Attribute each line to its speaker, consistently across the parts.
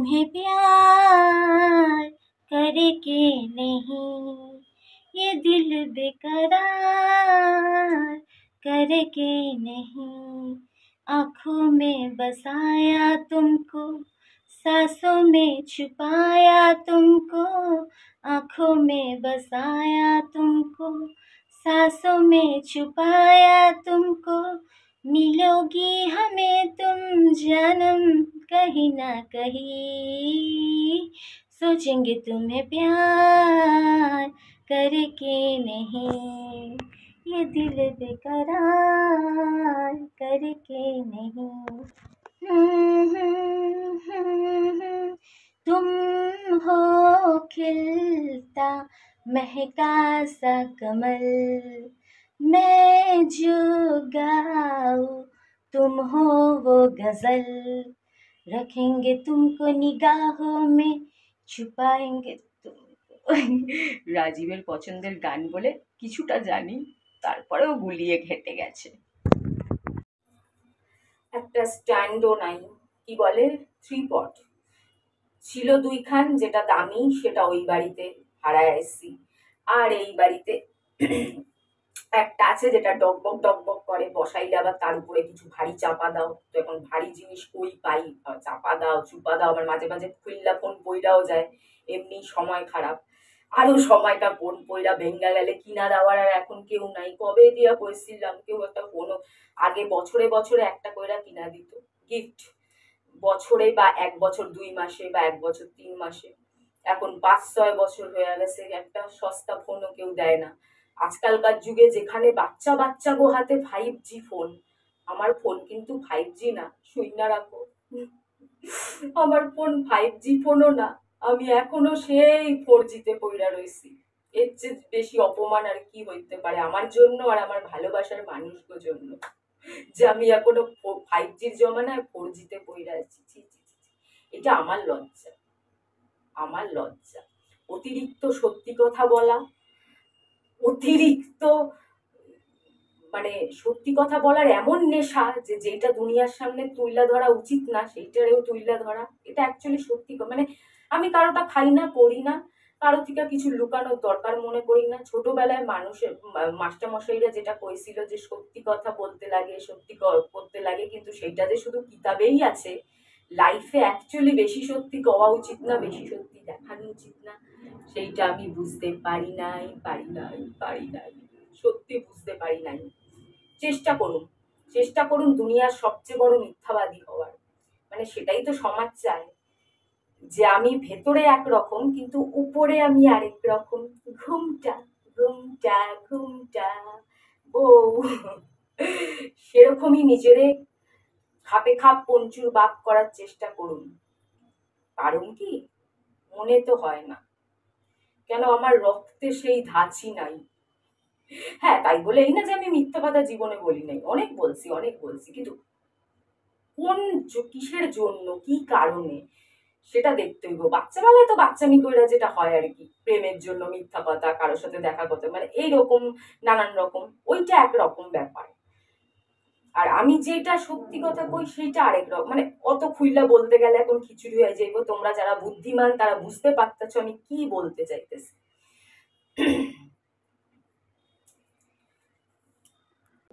Speaker 1: तुम्हें प्यार करके नहीं, ये दिल बेकरार करके नहीं। आँखों में बसाया तुमको, सांसों में छुपाया तुमको, आँखों में बसाया तुमको, सांसों में छुपाया तुमको। मिलोगी हमें तुम जन्म कहीं ना कहीं, सोचेंगे तुम्हें प्यार करके नहीं, ये दिल बेकरार करके नहीं। तुम हो खिलता महका सा कमल, मैं जो गाऊं तुम हो वो गजल। रखेंगे तुमको निगाहों में, छुपाएंगे तुमको। রাজীবের পছন্দের গান বলে কিছুটা জানি, তারপরেও গুলিয়ে ঘেটে গেছে। একটা স্ট্যান্ডও নাই, কি বলে থ্রিপট ছিল দুইখান, যেটা দামি সেটা ওই বাড়িতে ভাড়ায় এসছি, আর এই বাড়িতে একটা আছে যেটা ডকবক ডকবক করে, বসাইলে আবার তার উপরে কিছু ভারী চাপা দাও। তো এখন ভারী জিনিস কই পাই, চাপা দাও চুপা দাও, আবার মাঝে মাঝে খুললা ফোন পইরাও যায়, এমনি সময় খারাপ। আরো সময়টা ফোন পইরা ভেঙ্গা গেলে কিনা দেওয়ার আর এখন কেউ নাই। কবে দিয়া কইছিলাম কেউ একটা ফোনও, আগে বছরে বছরে একটা কইরা কিনা দিত গিফট, বছরে বা 1 বছর 2 মাসে বা 1 বছর 3 মাসে। এখন 5-6 বছর হয়ে গেছে, একটা সস্তা ফোনও কেউ দেয় না। আজকালকার যুগে যেখানে বাচ্চা বাচ্চা গো হাতে 5G ফোন, আমার ফোন কিন্তু 5G না, শুইনা রাখো। আমার ফোন 5G ফোনও না, আমি এখনো সেই 4G-তে পইরা রইছি। এর চেয়ে বেশি অপমান আর কি হইতে পারে আমার জন্য আর আমার ভালোবাসার মানুষগুলোর জন্য, যে আমি এখনো 5G-র জমানায় 4G-তে পইরা আছি। এটা আমার লজ্জা, আমার লজ্জা। অতিরিক্ত সত্যি কথা বলা, অতিরিক্ত মানে সত্যি কথা বলার এমন নেশা যে যেটা দুনিয়ার সামনে তুইলা ধরা উচিত না সেইটারেও তুইলা ধরা, এটা অ্যাকচুয়ালি সত্যি। মানে আমি কারোটা খাই না করি না, কারো থেকে কিছু লুকানোর দরকার মনে করি না। ছোটবেলায় মানুষের মাস্টারমশাইরা যেটা কইছিল যে সত্যি কথা বলতে লাগে, সত্যি করতে লাগে, কিন্তু সেইটা যে শুধু কিতাবেই আছে, লাইফে অ্যাকচুয়ালি বেশি সত্যি কওয়া উচিত না, বেশি সত্যি দেখানো উচিত না, সেইটা আমি বুঝতে পারি নাই। সত্যি বুঝতে পারি নাই। চেষ্টা করুন দুনিয়ার সবচেয়ে বড় মিথ্যাবাদী হওয়ার। মানে সেটাই তো সমাজ চায়, যে আমি ভেতরে একরকম কিন্তু উপরে আমি আরেক রকম। ঘুমটা ঘুমটা ঘুমটা বউ, সেরকমই নিজেরে খাপে খাপ পঞ্চুর বাপ করার চেষ্টা করুন। কারণ কি মনে তো হয় না, কেন আমার রক্তে সেই ধাঁচই নাই। হ্যাঁ, তাই বলে এই না যে আমি মিথ্যা কথা জীবনে বলি নাই, অনেক বলছি, কিন্তু কোন কিসের জন্য, কি কারণে, সেটা দেখতে হইব। বাচ্চাবেলায় তো বাচ্চামি কইরা যেটা হয় আর কি, প্রেমের জন্য মিথ্যা কথা, কারোর সাথে দেখা করতে, মানে এইরকম নানান রকম, ওইটা একরকম ব্যাপার। আর আমি যেটা সত্যি কথা কই সেইটা আরেক রকম। মানে অত খুইলা বলতে গেলে এখন খিচুড়ি হয়ে যাইব। তোমরা যারা বুদ্ধিমান তারা বুঝতে পারতেছ আমি কি বলতে চাইতেছি।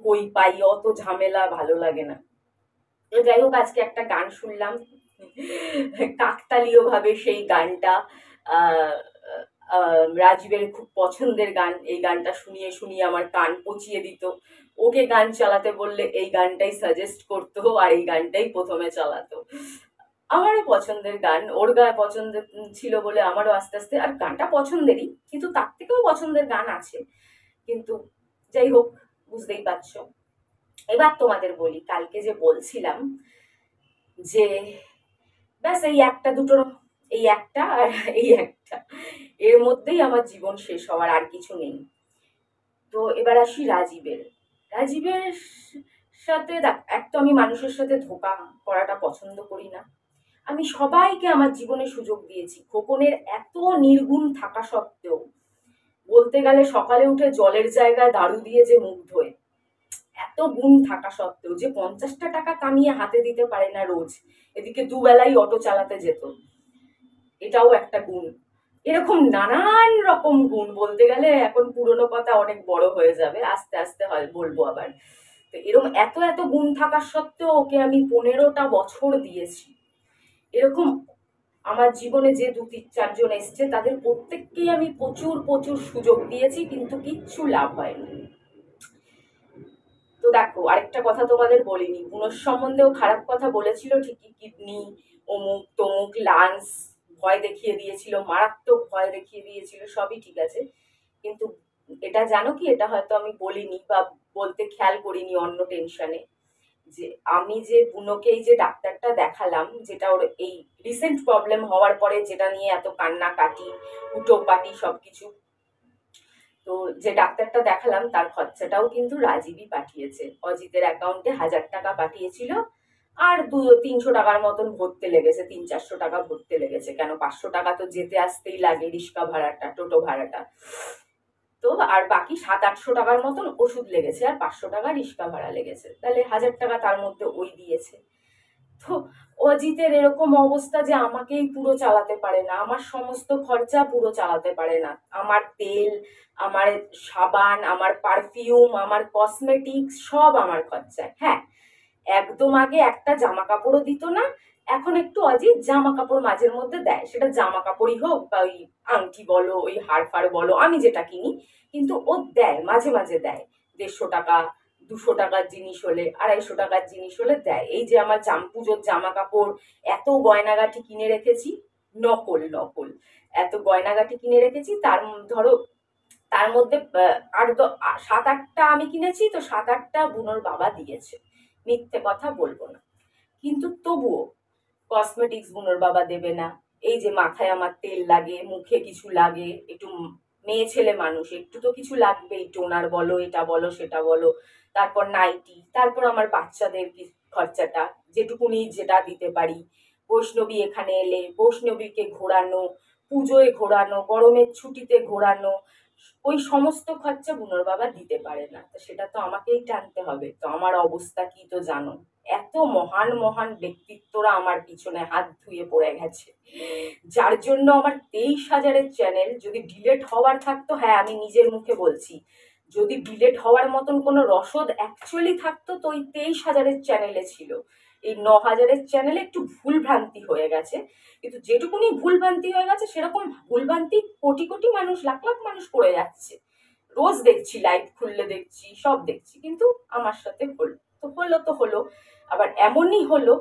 Speaker 1: কই পাই অত ঝামেলা ভালো লাগে না। তো যাই হোক, আজকে একটা গান শুনলাম, কাকতালীয় ভাবে সেই গানটা রাজীবের খুব পছন্দের গান। এই গানটা শুনিয়ে শুনিয়ে আমার কান পচিয়ে দিত। ওকে গান চালাতে বললে এই গানটাই সাজেস্ট করতো আর এই গানটাই প্রথমে চালাতো। আমারও পছন্দের গান, ওর গান পছন্দের ছিল বলে আমারও আস্তে আস্তে, আর গানটা পছন্দেরই, কিন্তু তার থেকেও পছন্দের গান আছে। কিন্তু যাই হোক, বুঝতেই পারছো। এবার তোমাদের বলি, কালকে যে বলছিলাম যে ব্যাস এই একটা দুটো, এই একটা আর এই একটা, এর মধ্যেই আমার জীবন শেষ হওয়ার, আর কিছু নেই। তো এবার আসি রাজীবের সাথে। এক তো আমি মানুষের সাথে ধোঁকা করাটা পছন্দ করি না। আমি সবাইকে আমার জীবনে সুযোগ দিয়েছি, খোকনের এত নির্গুণ থাকা সত্ত্বেও, বলতে গেলে সকালে উঠে জলের জায়গায় দারু দিয়ে যে মুখ ধোয়, এত গুণ থাকা সত্ত্বেও যে 50টা টাকা কামিয়ে হাতে দিতে পারে না রোজ, এদিকে দুবেলাই অটো চালাতে যেত, এটাও একটা গুণ। এরকম নানান রকম গুণ বলতে গেলে এখন পুরনো কথা অনেক বড় হয়ে যাবে, আস্তে আস্তে হয় বলবো আবার। তো এরকম এত এত গুণ থাকার সত্ত্বেও ওকে আমি 15টা বছর দিয়েছি। এরকম আমার জীবনে যে 2-4 জন এসছে তাদের প্রত্যেককেই আমি প্রচুর প্রচুর সুযোগ দিয়েছি, কিন্তু কিচ্ছু লাভ হয়নি। তো দেখো, আরেকটা কথা তোমাদের বলিনি, বুনোর সম্বন্ধেও খারাপ কথা বলেছিল ঠিকই, কিডনি অমুক তমুক লাংস ভয় দেখিয়ে দিয়েছিল, মারাত্মক ভয় দেখিয়ে দিয়েছিল, সবই ঠিক আছে, কিন্তু এটা জানো কি, এটা হয়তো আমি বলিনি বা বলতে খেয়াল করিনি অন্য টেনশনে, যে আমি যে বুনোকে এই যে ডাক্তারটা দেখালাম, যেটা ওর এই রিসেন্ট প্রবলেম হওয়ার পরে যেটা নিয়ে এত কান্নাকাটি উটোপাটি সবকিছু, তো যে ডাক্তারটা দেখালাম তার খরচাটাও কিন্তু রাজীবই পাঠিয়েছে। অজিতের অ্যাকাউন্টে 1000 টাকা পাঠিয়েছিল, আর 300 টাকার মতন ভরতে লেগেছে, 300-400 টাকা ভরতে লেগেছে। কেন, 500 টাকা তো যেতে আসতেই লাগে, রিক্সা ভাড়াটা, টোটো ভাড়াটা। তো আর বাকি 700-800 টাকার মতন ওষুধ লেগেছে, আর 500 টাকা রিক্সা ভাড়া লেগেছে, তাহলে 1000 টাকা তার মধ্যে ওই দিয়েছে। তো অজিতের এরকম অবস্থা যে আমাকেই পুরো চালাতে পারে না, আমার সমস্ত খরচা পুরো চালাতে পারে না, আমার তেল, আমার সাবান, আমার পারফিউম, আমার কসমেটিক্স সব আমার খরচায়। হ্যাঁ, একদম আগে একটা জামা কাপড়ও দিত না, এখন একটু অজিত জামা কাপড় মাঝের মধ্যে দেয়, সেটা জামা কাপড়ই হোক বা ওই আংটি বলো, ওই হাড় ফাড় বলো, আমি যেটা কিনি, কিন্তু ও দেয়, মাঝে মাঝে দেয়। 150 টাকা, 200 টাকার জিনিস হলে, 250 টাকার জিনিস হলে দেয়। এই যে আমার পুজোর জামা কাপড় এত গয়নাগাটি কিনে রেখেছি, নকল নকল এত গয়নাগাটি কিনে রেখেছি, তার ধরো তার মধ্যে 7-8টা আমি কিনেছি, তো 7-8টা বুনোর বাবা দিয়েছে, মিথ্যে কথা বলবো না। কিন্তু তবুও কসমেটিক্স বুনোর বাবা দেবে না। এই যে মাথায় আমার তেল লাগে, মুখে কিছু লাগে, একটু মেয়ে ছেলে মানুষ, একটু তো কিছু লাগবেই, টোনার বলো, এটা বলো সেটা বলো, তারপর নাইটি, তারপর আমার বাচ্চাদের খরচাটা যেটুকুনি যেটা দিতে পারি, বৈষ্ণবী এখানে এলে বৈষ্ণবীকে ঘোরানো, পুজোয় ঘোরানো, গরমের ছুটিতে ঘোরানো, ওই সমস্ত খরচা বুনোর বাবা দিতে পারে না, তো সেটা তো আমাকেই টানতে হবে। তো আমার অবস্থা কি তো জানো, এত মহান মহান ব্যক্তিত্বরা আমার পিছনে হাত ধুয়ে পড়ে গেছে, যার জন্য আমার 23,000-এর চ্যানেল যদি ডিলেট হওয়ার থাকতো, হ্যাঁ আমি নিজের মুখে বলছি, যদি ডিলেট হওয়ার মতন কোনো রসদ অ্যাকচুয়ালি থাকতো তো ওই 23,000-এর চ্যানেলে ছিল। এই 9,000-এর চ্যানেলে একটু ভুল ভ্রান্তি হয়ে গেছে, কিন্তু যেটুকুনি ভুল ভ্রান্তি হয়ে গেছে সেরকম ভুল ভ্রান্তি কোটি কোটি মানুষ, লাখ লাখ মানুষ করে যাচ্ছে, রোজ দেখছি, লাইভ খুললে দেখছি, সব দেখছি, কিন্তু আমার সাথে হলো তো হলো তো হলো। আবার এমনই হলো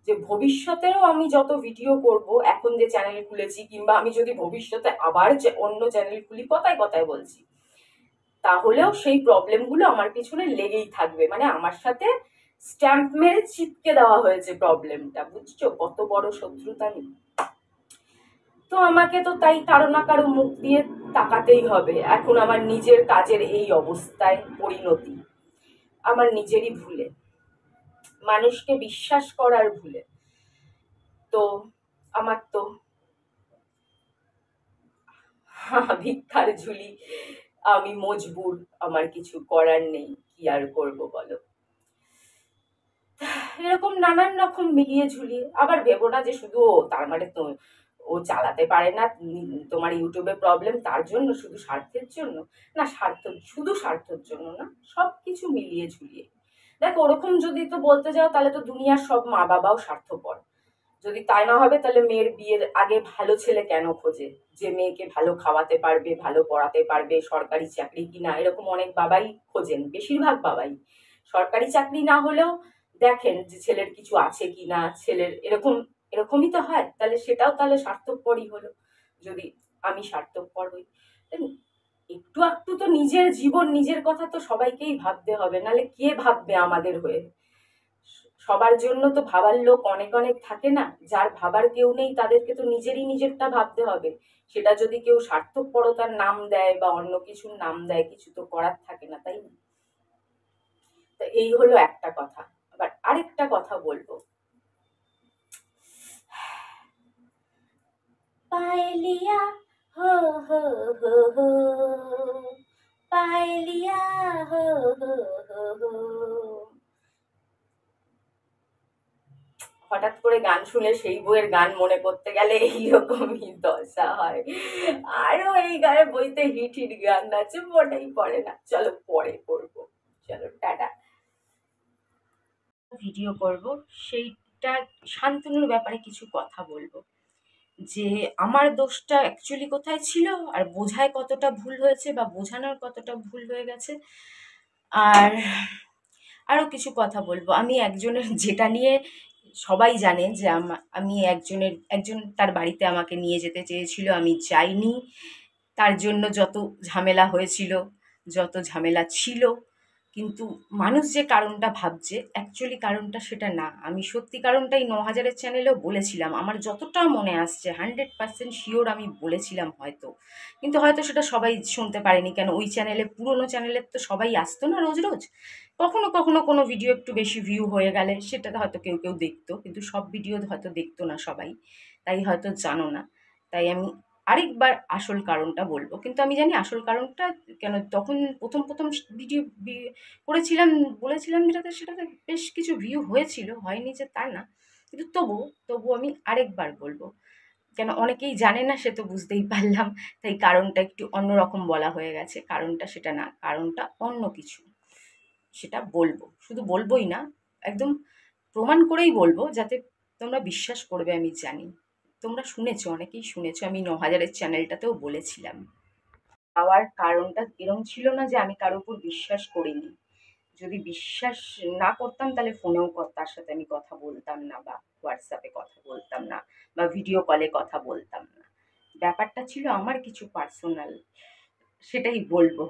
Speaker 1: যে ভবিষ্যতেও আমি যত ভিডিও করব, এখন যে চ্যানেল খুলেছি, কিংবা আমি যদি ভবিষ্যতে আবার যে অন্য চ্যানেল খুলি, কথায় কথায় বলছি, তাহলেও সেই প্রবলেমগুলো আমার পিছনে লেগেই থাকবে, মানে আমার সাথে স্ট্যাম্প মেরে চিপকে দেওয়া হয়েছে প্রবলেমটা, বুঝছো কত বড় শত্রুতা নেই। তো আমাকে তো তাই কারো না কারো মুখ দিয়ে তাকাতেই হবে। এখন আমার নিজের কাজের এই অবস্থায় পরিণতি আমার নিজেরই ভুলে, মানুষকে বিশ্বাস করার ভুলে। তো আমার তো ভিক্ষার ঝুলি, আমি মজবুর, আমার কিছু করার নেই, কি আর করবো বলো। এরকম নানান রকম মিলিয়ে ঝুলিয়ে, আবার ভেবো না যে শুধু তার মানে তো ও চালাতে পারে না, তোমার ইউটিউবে প্রবলেম তার জন্য, শুধু স্বার্থের জন্য না, শুধু স্বার্থের জন্য না, সবকিছু মিলিয়ে ঝুলিয়ে। দেখো, ওরকম যদি তো বলতে যাও তাহলে তো দুনিয়ার সব মা বাবাও স্বার্থপর। যদি তাই না হবে তাহলে মেয়ের বিয়ের আগে ভালো ছেলে কেন খোঁজে, যে মেয়েকে ভালো খাওয়াতে পারবে, ভালো পড়াতে পারবে, সরকারি চাকরি কিনা, এরকম অনেক বাবাই খোঁজেন, বেশিরভাগ বাবাই। সরকারি চাকরি না হলেও দেখেন যে ছেলের কিছু আছে কিনা, ছেলের এরকমই তো হয়, তাহলে সেটাও তাহলে স্বার্থপরই হলো। যদি আমি স্বার্থপর হই, একটু একটু তো নিজের জীবন, নিজের কথা তো সবাইকেই ভাবতে হবে, নাহলে কে ভাববে আমাদের হয়ে। সবার জন্য তো ভাবার লোক অনেক অনেক থাকে না, যার ভাবার কেউ নেই তাদেরকে তো নিজেরই নিজেরটা ভাবতে হবে। সেটা যদি কেউ স্বার্থপরতার নাম দেয় বা অন্য কিছুর নাম দেয়, কিছু তো করার থাকে না, তাই না? তো এই হলো একটা কথা। আবার আরেকটা কথা বলবো, পায়লিয়া হো হো হো হো, পায়লিয়া হো হো হো হো। হঠাৎ করে গান শুনে সেই বইয়ের গান মনে করতে গেলে এইরকমই দশা হয়। আরো এই গায়ে বইতে হিট হিট গান আছে, মনেই পড়ে না। চলো পরে করবো, চলো টাটা। ভিডিও করব, সেইটা শান্তনুর ব্যাপারে কিছু কথা বলবো, যে আমার দোষটা অ্যাকচুয়ালি কোথায় ছিল, আর বোঝায় কতটা ভুল হয়েছে বা বোঝানোর কতটা ভুল হয়ে গেছে। আর আরও কিছু কথা বলবো। আমি একজনের, যেটা নিয়ে সবাই জানে যে আমি একজন তার বাড়িতে আমাকে নিয়ে যেতে চেয়েছিল, আমি যাইনি। তার জন্য যত ঝামেলা হয়েছিল, যত ঝামেলা ছিল, কিন্তু মানুষ যে কারণটা ভাবছে অ্যাকচুয়ালি কারণটা সেটা না। আমি সত্যি কারণটাই ৯০০০-এর চ্যানেলেও বলেছিলাম, আমার যতটা মনে আসছে 100% শিওর আমি বলেছিলাম হয়তো, কিন্তু হয়তো সেটা সবাই শুনতে পারেনি। কেন, ওই চ্যানেলে, পুরোনো চ্যানেলের তো সবাই আসতো না রোজ রোজ। কখনো কখনো কোনো ভিডিও একটু বেশি ভিউ হয়ে গেলে সেটাতে হয়তো কেউ কেউ দেখতো, কিন্তু সব ভিডিও হয়তো দেখতো না সবাই, তাই হয়তো জানো না। তাই আমি আরেকবার আসল কারণটা বলবো, কিন্তু আমি জানি আসল কারণটা কেন। তখন প্রথম প্রথম ভিডিও করেছিলাম, বলেছিলাম সেটাতে বেশ কিছু ভিউ হয়েছিল, হয়নি যে তা না, কিন্তু তবু আমি আরেকবার বলবো। কেন, অনেকেই জানে না, সে তো বুঝতেই পারলাম, তাই কারণটা একটু অন্যরকম বলা হয়ে গেছে। কারণটা সেটা না, কারণটা অন্য কিছু, সেটা বলবো। শুধু বলবোই না, একদম প্রমাণ করেই বলবো, যাতে তোমরা বিশ্বাস করবে। আমি জানি তোমরা শুনেছো, অনেকেই শুনেছো, আমি ৯০০০-এর চ্যানেলটাতেও বলেছিলাম। পাওয়ার কারণটা এরম ছিল না যে আমি কারোর উপর বিশ্বাস করিনি। যদি বিশ্বাস না করতাম তাহলে ফোনেও তার সাথে আমি কথা বলতাম না, বা হোয়াটসঅ্যাপে কথা বলতাম না, বা ভিডিও কলে কথা বলতাম না। ব্যাপারটা ছিল আমার কিছু পার্সোনাল, সেটাই বলবো।